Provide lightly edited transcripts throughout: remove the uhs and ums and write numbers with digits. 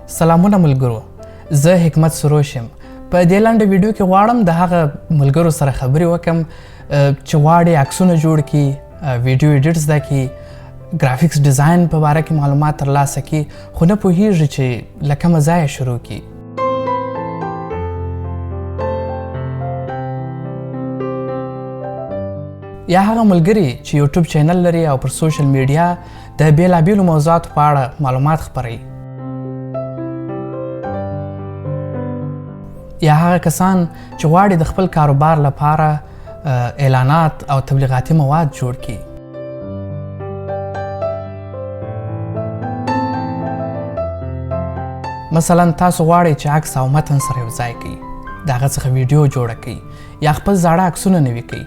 سلامونه ملګرو، زه حکمت سروش یم. په دې لنډه ویډیو کې غواړم د هغه ملګرو سره خبرې وکم چې غواړي عکسونه جوړ کړي، ویډیو ایډیټ زده کړي، ګرافیکس ډیزاین په باره کې معلومات ترلاسه کړي، خو نه پوهیږي چې له کومه ځایه شروع کړي. یا هغه ملګري چې یوټیوب چینل لري او پر سوشل میډیا د بیلابیلو موضوعاتو په اړه معلومات خپروي. یا هغه کسان چې غواړي د خپل کاروبار لپاره اعلانات او تبلیغاتي مواد جوړ کړي. مثلا تاسو غواړئ چې عکس او متن سره یو ځای کړئ، د هغه څخه ویډیو جوړه کړئ یا خپل زاړه عکسونه نوي کړئ،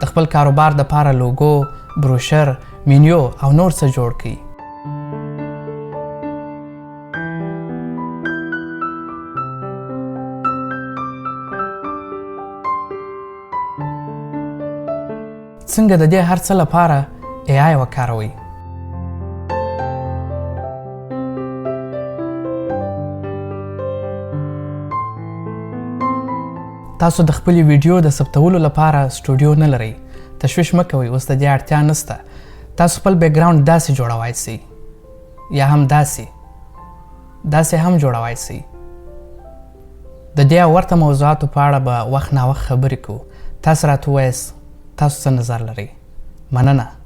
د خپل کاروبار دپاره لوګو، بروشر، مینیو او نور څه جوړ کړئ. څنګه د دې هر څه لپاره AI وکاروئ. تاسو د خپلې ویډیو د ثبتولو لپاره سټوډیو نه لرئ، تشویش مه کوئ، اوس د دې اړتیا نشته. تاسو خپل بیکګراوند داسې جوړوای سئ یا هم داسې هم جوړوای سئ. د دې او ورته موضوعاتو په اړه به وخت ناوخت خبرې کوو. تاسو راته ووایاست تاسو څه نظر لرئ. مننه.